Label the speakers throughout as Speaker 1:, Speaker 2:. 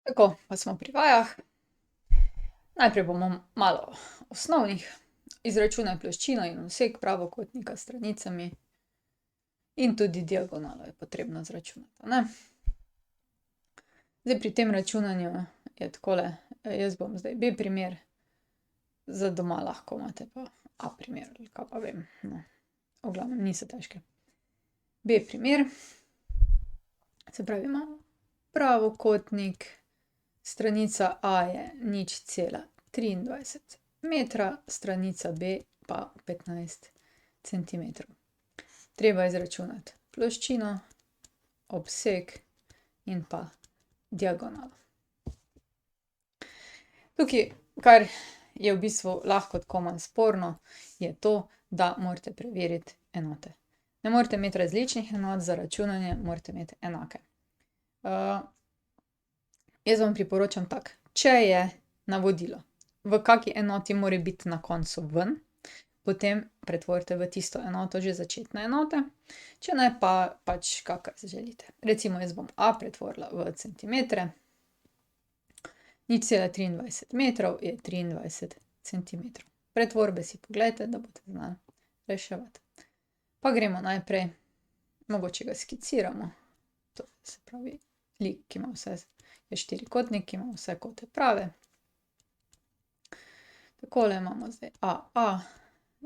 Speaker 1: Tako, pa smo pri vajah. Najprej bomo malo osnovnih. Izračunaj ploščino in obseg pravokotnika s stranicami. In tudi diagonalo je potrebno izračunati, ne? Zdaj pri tem računanju je takole, jaz bom zdaj B-primer, za doma lahko imate pa A-primer, ali kaj pa vem, no. V glavnem, niso težke. B-primer, se pravi, imamo pravokotnik, stranica A je 0,23 metra, stranica B pa 15 centimetrov. Treba je izračunati ploščino, obseg in pa diagonalo. Tukaj, kar je v bistvu lahko tako malo sporno, je to, da morate preveriti enote. Ne morete imeti različnih enot za računanje, morate imeti enake. Jaz vam priporočam tako, če je navodilo, v kaki enoti mora biti na koncu ven, potem pretvorite v tisto enoto že začetne enote, če ne pa pač kakor želite. Recimo jaz bom A pretvorila v centimetre, 0,23 metrov je 23 centimetrov. Pretvorbe si poglejte, da boste znali reševati. Pa gremo najprej, mogoče ga skiciramo, to se pravi lik, ki ima vse, je štirikotnik, ki ima vse kote prave. Takole imamo zdaj A,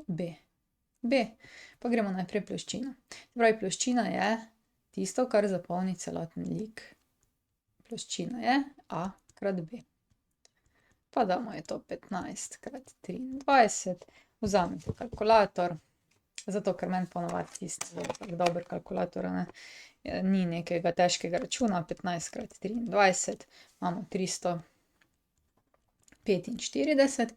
Speaker 1: B, B, pa gremo najprej ploščino. Se pravi, ploščina je tisto, kar zapolni celoten lik. Ploščina je A krat B. Pa damo je to 15 krat 23, vzamete kalkulator, zato ker meni ponavadi tisti dober kalkulator, a ne, ni nekega težkega računa, 15 krat 23 imamo 345.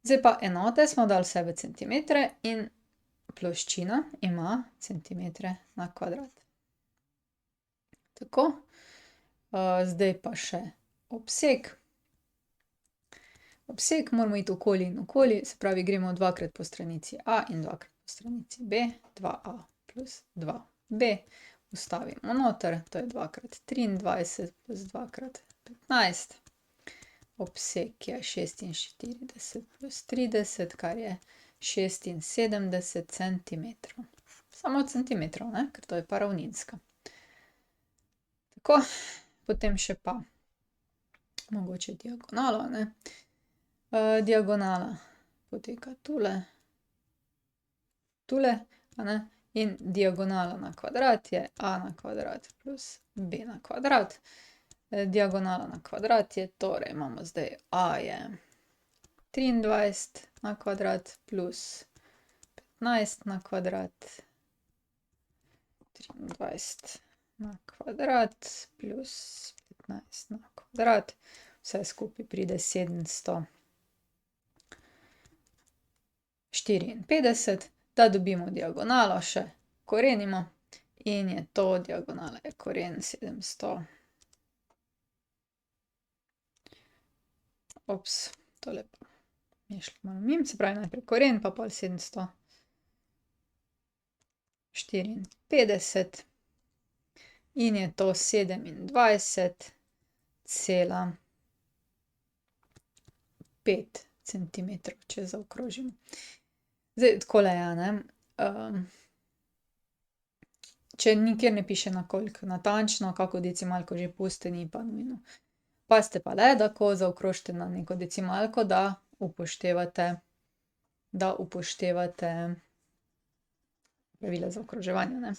Speaker 1: Zdaj pa enote smo dali vse v centimetre in ploščina ima centimetre na kvadrat. Tako, zdaj pa še obseg. Obseg moramo iti okoli in okoli, se pravi, gremo dvakrat po stranici A in dvakrat po stranici B, 2A plus 2B. Vstavimo noter, to je 2 krat 23 plus 2 krat 15. Obseg je 46 plus 30, kar je 76 centimetrov. Samo centimetrov, ne, ker to je pa ravninska. Tako, potem še pa mogoče diagonalo, ne. Diagonala poteka tule, tule, a ne, in diagonala na kvadrat je A na kvadrat plus B na kvadrat. Diagonala na kvadrat je, torej imamo zdaj A je 23 na kvadrat plus 15 na kvadrat, 23 na kvadrat plus 15 na kvadrat, vse skupaj pride 754, da dobimo diagonalo, še korenimo in je to, diagonala je koren 700. Tole pa mi je šlo malo mimo, se pravi najprej koren pa pol 754 in je to 27,5 centimetrov, če zaokrožimo. Zdaj, takole je, ne, če nikjer ne piše, na koliko natančno, kako decimalko že pustite, ni pa nujno. Pazite pa le, da ko zaokrožite na neko decimalko, da upoštevate pravila zaokroževanja, ne.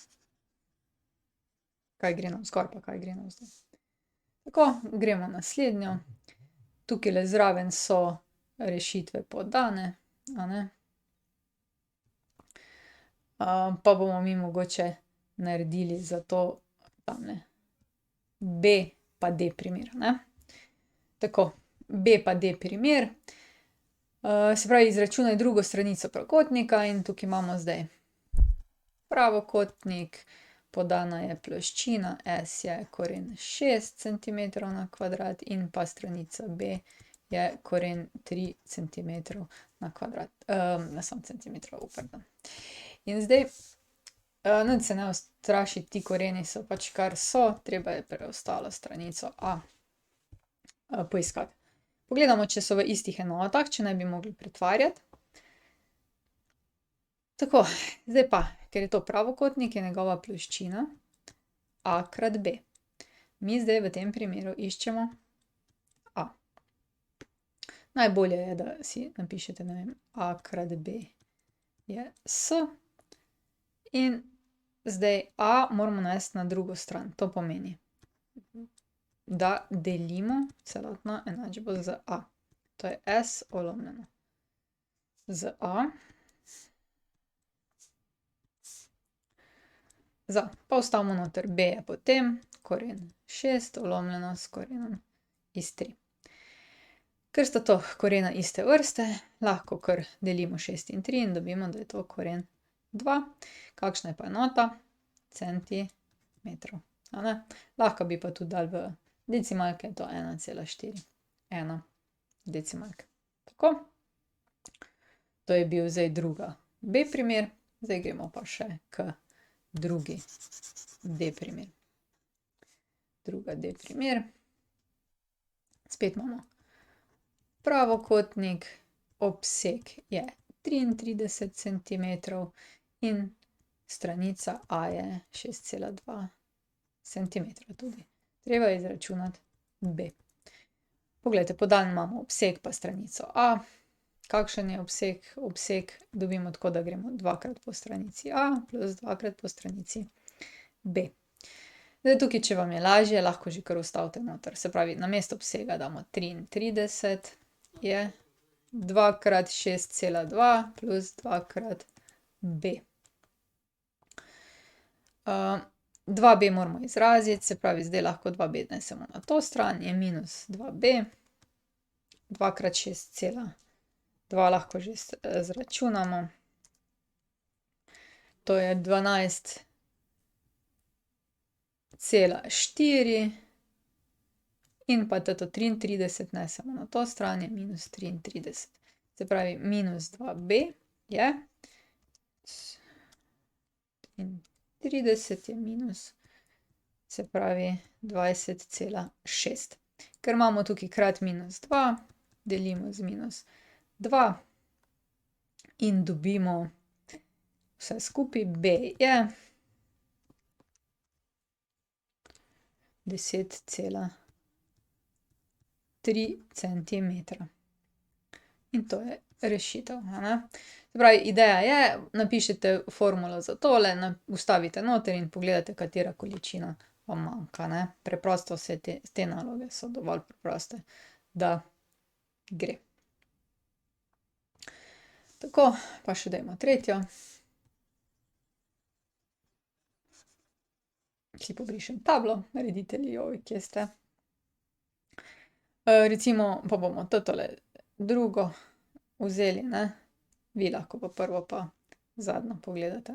Speaker 1: Kaj gre navzgor pa kaj gre navzdol. Tako, gremo naslednjo. Tukajle zraven so rešitve podane, a ne. Pa bomo mi mogoče naredili za to tamle B pa D-primer, ne. Tako, B pa D-primer, se pravi, izračunaj drugo stranico pravokotnika in tukaj imamo zdaj pravokotnik, podana je ploščina, S je koren 6 centimetrov na kvadrat in pa stranica B je koren 3 centimetrov na kvadrat, samo centimetrov, pardon. In zdaj, nič se ne ustrašiti, ti koreni so pač, kar so, treba je preostalo stranico A poiskati. Pogledamo, če so v istih enotah, če ne bi mogli pretvarjati. Tako, zdaj pa, ker je to pravokotnik, je njegova ploščina a krat b. Mi zdaj v tem primeru iščemo a. Najbolje je, da si napišete, ne vem, a krat b je s. In zdaj a moramo nesti na drugo stran. To pomeni, da delimo celotno enačbo z a. To je s ulomljeno z a. Pa vstavimo noter b je potem koren 6 ulomljeno s korenom iz 3. Ker sta to korena iste vrste, lahko kar delimo 6 in 3 in dobimo, da je to koren 2. Kakšna je pa enota? Centimetrov. Lahko bi pa tudi dali v decimalke, to 1,4. 1 decimalke. Tako. To je bil zdaj druga b primer, zdaj gremo pa še k drugi d primer. Druga d primer. Spet imamo pravokotnik, obseg je 33 centimetrov in stranica a je 6,2 centimetra tudi. Treba je izračunati b. Poglejte, podan imamo obseg pa stranico a. Kakšen je obseg? Obseg dobimo tako, da gremo dvakrat po stranici a plus dvakrat po stranici b. Zdaj tukaj, če vam je lažje, lahko že kar vstavite noter. Se pravi, namesto obsega damo 33 je 2 krat 6,2 plus 2 krat b. 2b moramo izraziti, se pravi, zdaj lahko 2b nesemo na to stran, je minus 2b. 2 krat 6,2 lahko že zračunamo. To je 12,4 in pa to 33 nesemo na to stran, je minus 33. Se pravi, minus 2b je 33 je minus, se pravi 20,6. Ker imamo tukaj krat minus 2, delimo z minus 2 in dobimo vse skupaj, b je 10,3 centimetra. In to je rešitev, Se pravi, ideja je, napišete formulo za tole, vstavite noter in pogledate, katera količina vam manjka, Preprosto vse te naloge so dovolj preproste, da gre. Tako, pa še dajmo tretjo. Si pobrišem tablo, nareditelji, kje ste. Recimo, pa bomo tole drugo vzeli, Vi lahko pa prvo pa zadnjo pogledate,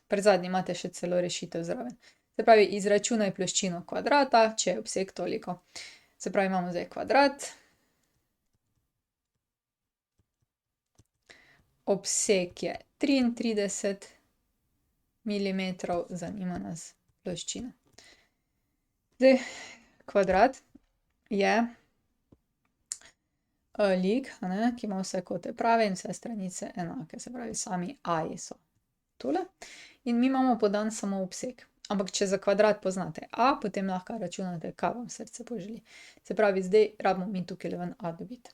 Speaker 1: Pri zadnji imate še celo rešitev zraven. Se pravi, izračunaj ploščino kvadrata, če je obseg toliko. Se pravi, imamo zdaj kvadrat. Obseg je 33 milimetrov, zanima nas ploščina. Zdaj, kvadrat je lik, ki ima vse kote prave in vse stranice enake, se pravi, sami a-ji so tule. In mi imamo podan samo obseg. Ampak če za kvadrat poznate a, potem lahko računate, kaj vam srce poželi. Se pravi, zdaj rabimo mi tukaj ven a dobiti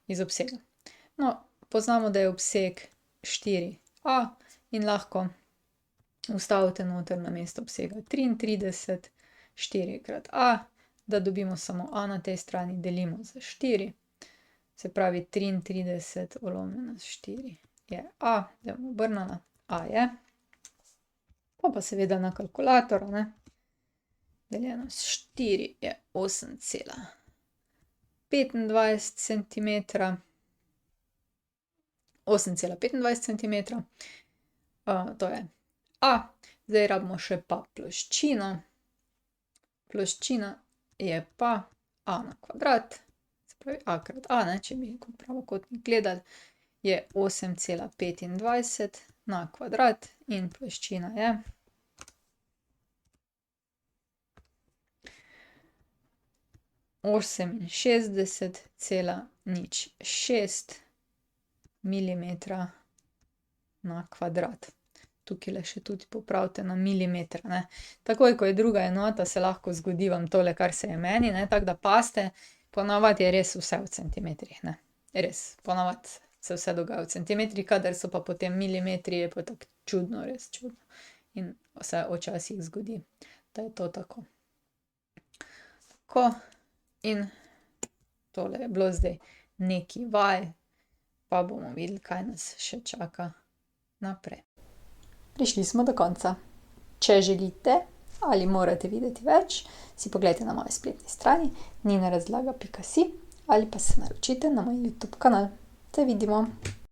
Speaker 1: iz obsega. No, poznamo, da je obseg 4a in lahko vstavite noter namesto obsega 33, 4 krat a, da dobimo samo a na tej strani, delimo z 4. Se pravi, 33 ulomljeno s 4 je a, zdaj bom obrnila, a je. Pa seveda na kalkulator, deljeno s 4 je 8,25 centimetra. 8,25 centimetra. To je a. Zdaj rabimo še pa ploščino. Ploščina je pa a na kvadrat. Se pravi, a krat a, če bi kot pravokotnik gledali, je 8,25 na kvadrat in ploščina je 68,06 milimetra na kvadrat. Tukajle še tudi popravite na milimetre, ne. Takoj, ko je druga enota, se lahko zgodi vam tole, kar se je meni, ne, tako da pazite. Ponavadi je res vse v centimetrih, ne. Res, ponavadi se vse dogaja v centimetrih, kadar so pa potem milimetri, je pa tako čudno, res čudno. In se včasih zgodi, da je to tako. Tako, in tole je bilo zdaj nekaj vaj, pa bomo videli, kaj nas še čaka naprej. Prišli smo do konca. Če želite ali morate videti več, si poglejte na moji spletni strani ninarazlaga.si ali pa se naročite na moj YouTube kanal. Se vidimo!